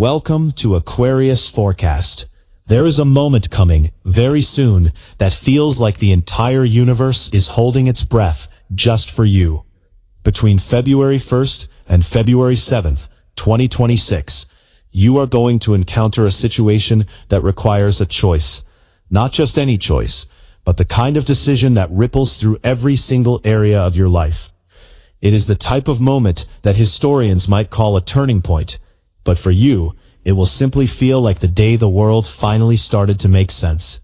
Welcome to Aquarius Forecast. There is a moment coming, very soon, that feels like the entire universe is holding its breath just for you. Between February 1st and February 7th, 2026, you are going to encounter a situation that requires a choice. Not just any choice, but the kind of decision that ripples through every single area of your life. It is the type of moment that historians might call a turning point. But for you, it will simply feel like the day the world finally started to make sense.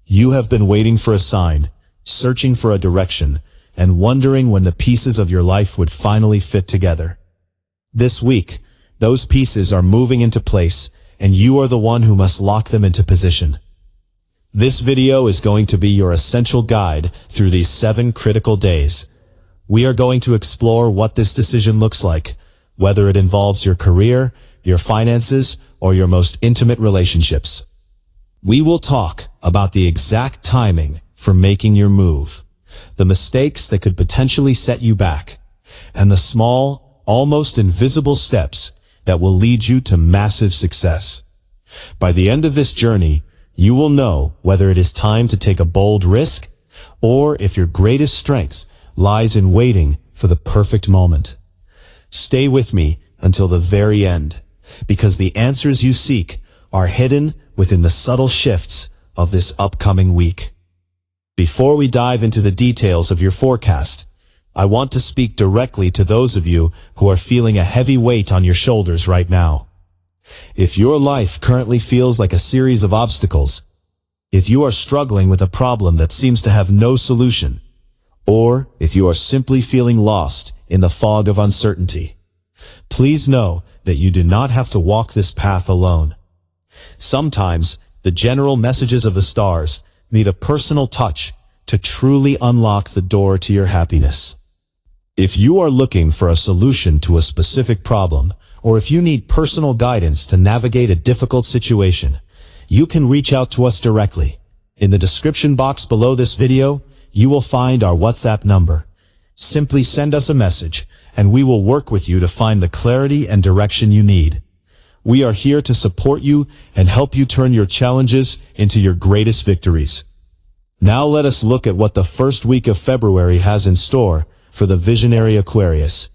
You have been waiting for a sign, searching for a direction, and wondering when the pieces of your life would finally fit together. This week, those pieces are moving into place, and you are the one who must lock them into position. This video is going to be your essential guide through these 7 critical days. We are going to explore what this decision looks like, whether it involves your career, your finances, or your most intimate relationships. We will talk about the exact timing for making your move, the mistakes that could potentially set you back, and the small, almost invisible steps that will lead you to massive success. By the end of this journey, you will know whether it is time to take a bold risk, or if your greatest strength lies in waiting for the perfect moment. Stay with me until the very end, because the answers you seek are hidden within the subtle shifts of this upcoming week. Before we dive into the details of your forecast, I want to speak directly to those of you who are feeling a heavy weight on your shoulders right now. If your life currently feels like a series of obstacles, if you are struggling with a problem that seems to have no solution, or if you are simply feeling lost in the fog of uncertainty, please know that you do not have to walk this path alone. Sometimes, the general messages of the stars need a personal touch to truly unlock the door to your happiness. If you are looking for a solution to a specific problem, or if you need personal guidance to navigate a difficult situation, you can reach out to us directly. In the description box below this video, you will find our WhatsApp number. Simply send us a message, and we will work with you to find the clarity and direction you need. We are here to support you and help you turn your challenges into your greatest victories. Now let us look at what the first week of February has in store for the visionary Aquarius.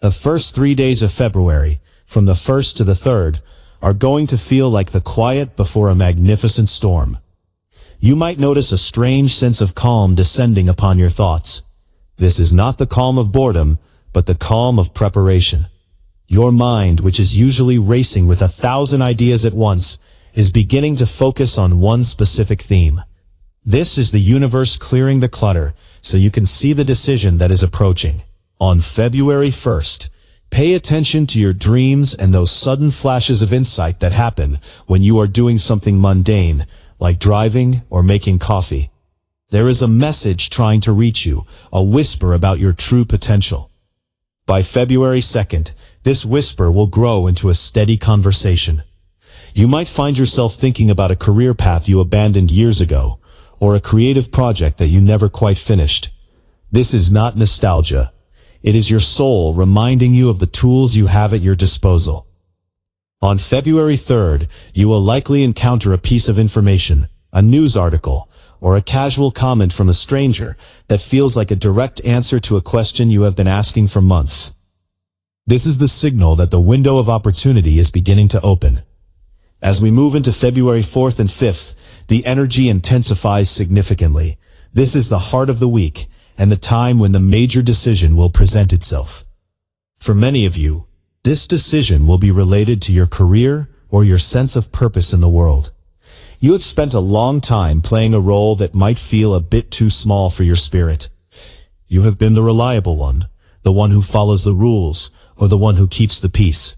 The first 3 days of February, from the 1st to the 3rd, are going to feel like the quiet before a magnificent storm. You might notice a strange sense of calm descending upon your thoughts. This is not the calm of boredom, but the calm of preparation. Your mind, which is usually racing with 1,000 ideas at once, is beginning to focus on one specific theme. This is the universe clearing the clutter so you can see the decision that is approaching. On February 1st, pay attention to your dreams and those sudden flashes of insight that happen when you are doing something mundane, like driving or making coffee. There is a message trying to reach you, a whisper about your true potential. By February 2nd, this whisper will grow into a steady conversation. You might find yourself thinking about a career path you abandoned years ago, or a creative project that you never quite finished. This is not nostalgia. It is your soul reminding you of the tools you have at your disposal. On February 3rd, you will likely encounter a piece of information, a news article, or a casual comment from a stranger that feels like a direct answer to a question you have been asking for months. This is the signal that the window of opportunity is beginning to open. As we move into February 4th and 5th, the energy intensifies significantly. This is the heart of the week, and the time when the major decision will present itself. For many of you, this decision will be related to your career or your sense of purpose in the world. You have spent a long time playing a role that might feel a bit too small for your spirit. You have been the reliable one, the one who follows the rules, or the one who keeps the peace.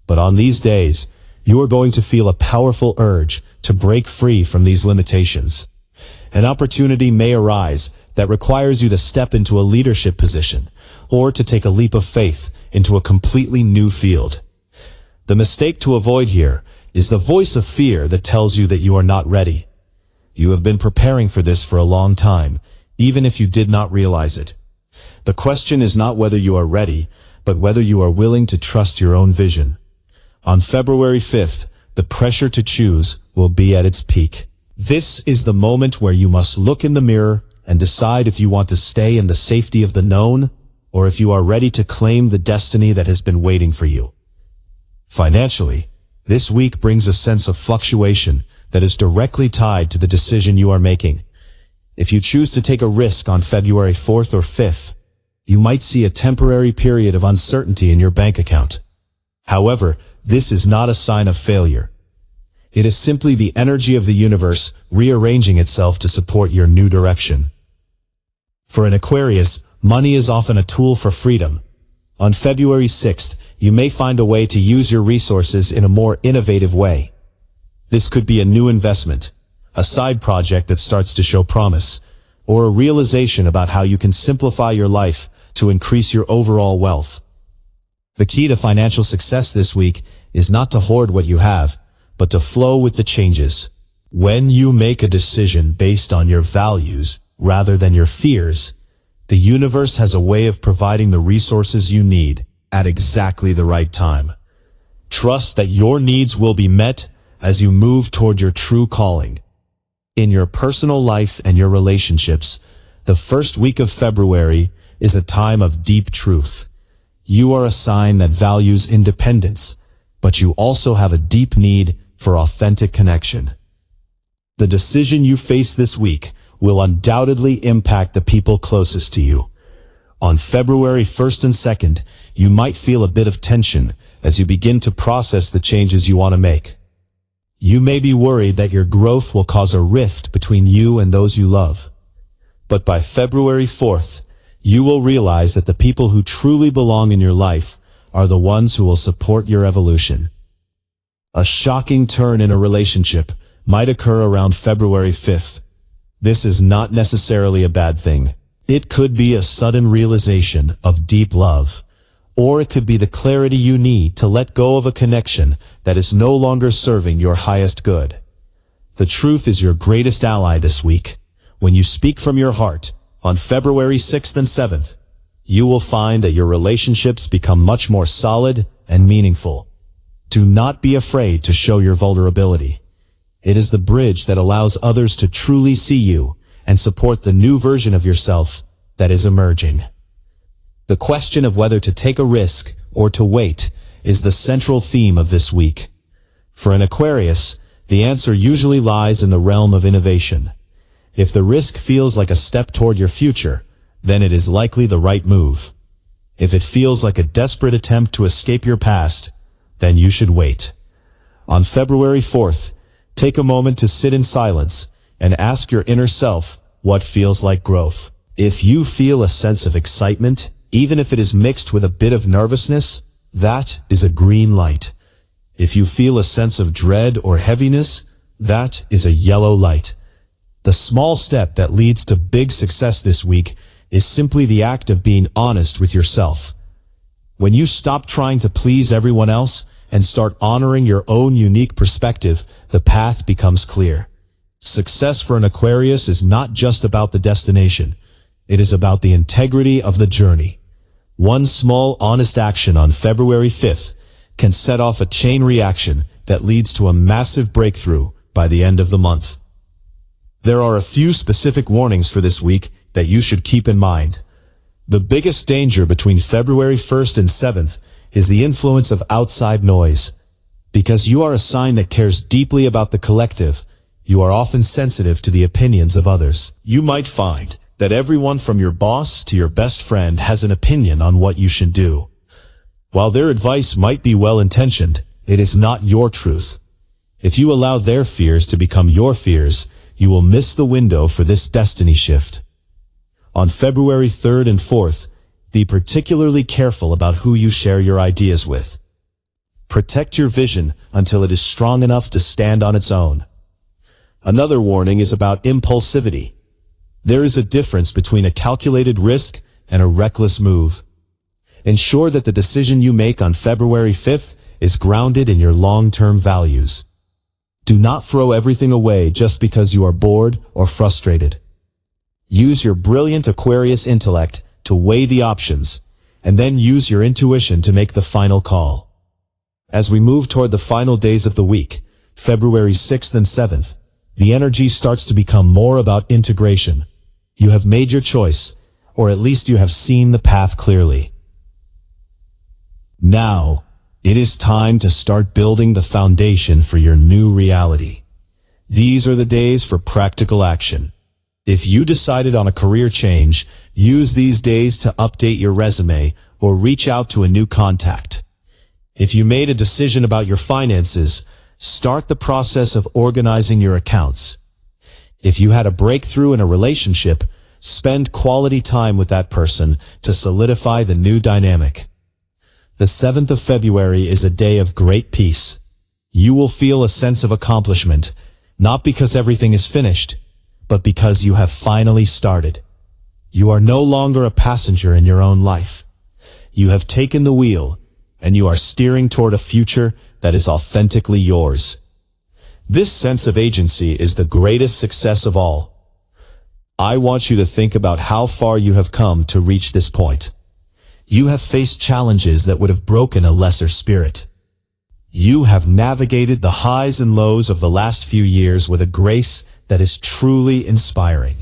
But on these days, you are going to feel a powerful urge to break free from these limitations. An opportunity may arise that requires you to step into a leadership position, or to take a leap of faith into a completely new field. The mistake to avoid here is the voice of fear that tells you that you are not ready. You have been preparing for this for a long time, even if you did not realize it. The question is not whether you are ready, but whether you are willing to trust your own vision. On February 5th, the pressure to choose will be at its peak. This is the moment where you must look in the mirror and decide if you want to stay in the safety of the known, or if you are ready to claim the destiny that has been waiting for you. Financially, this week brings a sense of fluctuation that is directly tied to the decision you are making. If you choose to take a risk on February 4th or 5th, you might see a temporary period of uncertainty in your bank account. However, this is not a sign of failure. It is simply the energy of the universe rearranging itself to support your new direction. For an Aquarius, money is often a tool for freedom. On February 6th, you may find a way to use your resources in a more innovative way. This could be a new investment, a side project that starts to show promise, or a realization about how you can simplify your life to increase your overall wealth. The key to financial success this week is not to hoard what you have, but to flow with the changes. When you make a decision based on your values rather than your fears, the universe has a way of providing the resources you need at exactly the right time. Trust that your needs will be met as you move toward your true calling. In your personal life and your relationships, the first week of February is a time of deep truth. You are a sign that values independence, but you also have a deep need for authentic connection. The decision you face this week will undoubtedly impact the people closest to you. On February 1st and 2nd, you might feel a bit of tension as you begin to process the changes you want to make. You may be worried that your growth will cause a rift between you and those you love. But by February 4th, you will realize that the people who truly belong in your life are the ones who will support your evolution. A shocking turn in a relationship might occur around February 5th. This is not necessarily a bad thing. It could be a sudden realization of deep love, or it could be the clarity you need to let go of a connection that is no longer serving your highest good. The truth is your greatest ally this week. When you speak from your heart, on February 6th and 7th, you will find that your relationships become much more solid and meaningful. Do not be afraid to show your vulnerability. It is the bridge that allows others to truly see you and support the new version of yourself that is emerging. The question of whether to take a risk or to wait is the central theme of this week. For an Aquarius, the answer usually lies in the realm of innovation. If the risk feels like a step toward your future, then it is likely the right move. If it feels like a desperate attempt to escape your past, then you should wait. On February 4th, take a moment to sit in silence and ask your inner self what feels like growth. If you feel a sense of excitement, even if it is mixed with a bit of nervousness, that is a green light. If you feel a sense of dread or heaviness, that is a yellow light. The small step that leads to big success this week is simply the act of being honest with yourself. When you stop trying to please everyone else and start honoring your own unique perspective, the path becomes clear. Success for an Aquarius is not just about the destination. It is about the integrity of the journey. One small, honest action on February 5th can set off a chain reaction that leads to a massive breakthrough by the end of the month. There are a few specific warnings for this week that you should keep in mind. The biggest danger between February 1st and 7th is the influence of outside noise. Because you are a sign that cares deeply about the collective, you are often sensitive to the opinions of others. You might find that everyone from your boss to your best friend has an opinion on what you should do. While their advice might be well-intentioned, it is not your truth. If you allow their fears to become your fears, you will miss the window for this destiny shift. On February 3rd and 4th, be particularly careful about who you share your ideas with. Protect your vision until it is strong enough to stand on its own. Another warning is about impulsivity. There is a difference between a calculated risk and a reckless move. Ensure that the decision you make on February 5th is grounded in your long-term values. Do not throw everything away just because you are bored or frustrated. Use your brilliant Aquarius intellect to weigh the options, and then use your intuition to make the final call. As we move toward the final days of the week, February 6th and 7th, the energy starts to become more about integration. You have made your choice, or at least you have seen the path clearly. Now, it is time to start building the foundation for your new reality. These are the days for practical action. If you decided on a career change, use these days to update your resume or reach out to a new contact. If you made a decision about your finances, start the process of organizing your accounts. If you had a breakthrough in a relationship, spend quality time with that person to solidify the new dynamic. The 7th of February is a day of great peace. You will feel a sense of accomplishment, not because everything is finished, but because you have finally started. You are no longer a passenger in your own life. You have taken the wheel, and you are steering toward a future that is authentically yours. This sense of agency is the greatest success of all. I want you to think about how far you have come to reach this point. You have faced challenges that would have broken a lesser spirit. You have navigated the highs and lows of the last few years with a grace that is truly inspiring.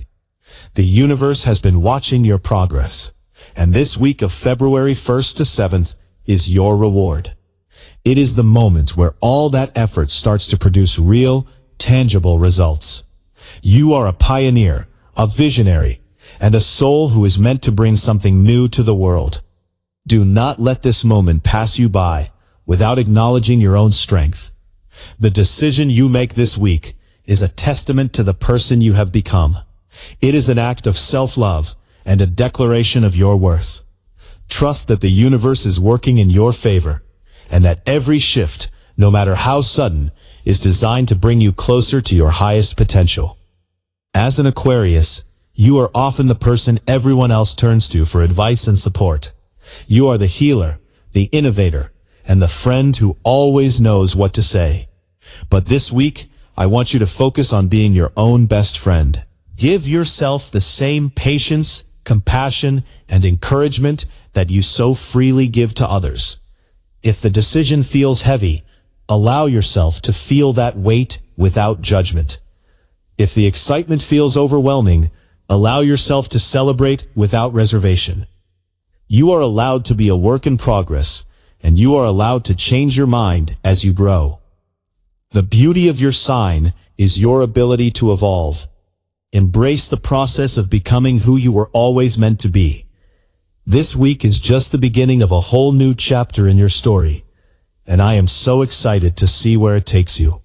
The universe has been watching your progress, and this week of February 1st to 7th is your reward. It is the moment where all that effort starts to produce real, tangible results. You are a pioneer, a visionary, and a soul who is meant to bring something new to the world. Do not let this moment pass you by without acknowledging your own strength. The decision you make this week is a testament to the person you have become. It is an act of self-love and a declaration of your worth. Trust that the universe is working in your favor, and that every shift, no matter how sudden, is designed to bring you closer to your highest potential. As an Aquarius, you are often the person everyone else turns to for advice and support. You are the healer, the innovator, and the friend who always knows what to say. But this week, I want you to focus on being your own best friend. Give yourself the same patience, compassion, and encouragement that you so freely give to others. If the decision feels heavy, allow yourself to feel that weight without judgment. If the excitement feels overwhelming, allow yourself to celebrate without reservation. You are allowed to be a work in progress, and you are allowed to change your mind as you grow. The beauty of your sign is your ability to evolve. Embrace the process of becoming who you were always meant to be. This week is just the beginning of a whole new chapter in your story, and I am so excited to see where it takes you.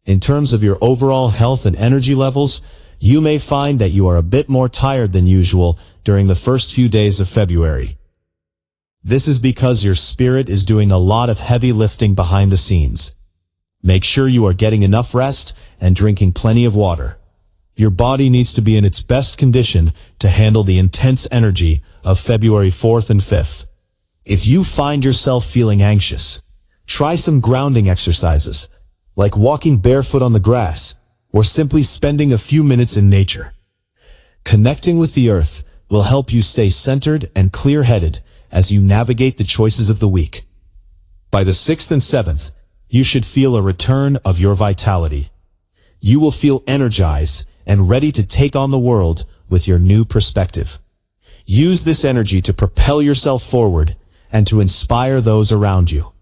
In terms of your overall health and energy levels, you may find that you are a bit more tired than usual during the first few days of February. This is because your spirit is doing a lot of heavy lifting behind the scenes. Make sure you are getting enough rest and drinking plenty of water. Your body needs to be in its best condition to handle the intense energy of February 4th and 5th. If you find yourself feeling anxious, try some grounding exercises, like walking barefoot on the grass, or simply spending a few minutes in nature. Connecting with the earth will help you stay centered and clear-headed as you navigate the choices of the week. By the 6th and 7th, you should feel a return of your vitality. You will feel energized and ready to take on the world with your new perspective. Use this energy to propel yourself forward and to inspire those around you.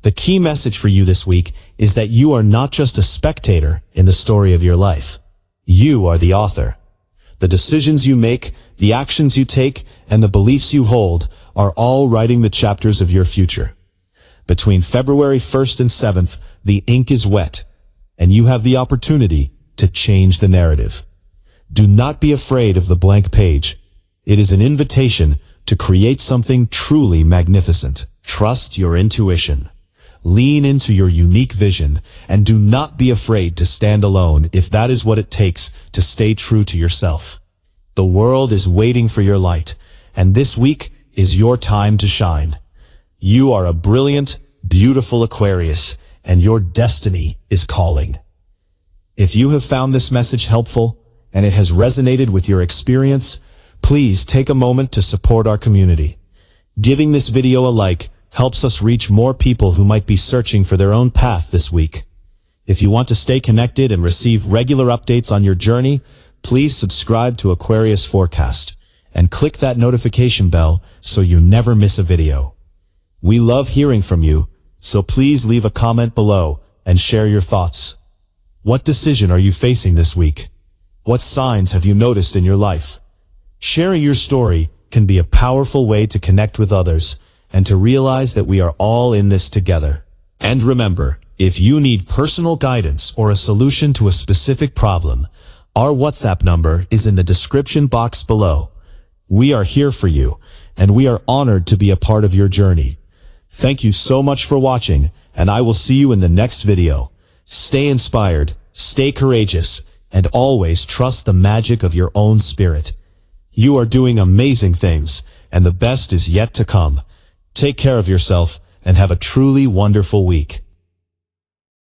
The key message for you this week is that you are not just a spectator in the story of your life. You are the author. The decisions you make, the actions you take, and the beliefs you hold are all writing the chapters of your future. Between February 1st and 7th, the ink is wet, and you have the opportunity to change the narrative. Do not be afraid of the blank page. It is an invitation to create something truly magnificent. Trust your intuition. Lean into your unique vision, and do not be afraid to stand alone if that is what it takes to stay true to yourself. The world is waiting for your light, and this week is your time to shine. You are a brilliant, beautiful Aquarius, and your destiny is calling. If you have found this message helpful, and it has resonated with your experience, please take a moment to support our community. Giving this video a like helps us reach more people who might be searching for their own path this week. If you want to stay connected and receive regular updates on your journey, please subscribe to Aquarius Forecast and click that notification bell so you never miss a video. We love hearing from you, so please leave a comment below and share your thoughts. What decision are you facing this week? What signs have you noticed in your life? Sharing your story can be a powerful way to connect with others and to realize that we are all in this together. And remember, if you need personal guidance or a solution to a specific problem, our WhatsApp number is in the description box below. We are here for you, and we are honored to be a part of your journey. Thank you so much for watching, and I will see you in the next video. Stay inspired, stay courageous, and always trust the magic of your own spirit. You are doing amazing things, and the best is yet to come. Take care of yourself, and have a truly wonderful week.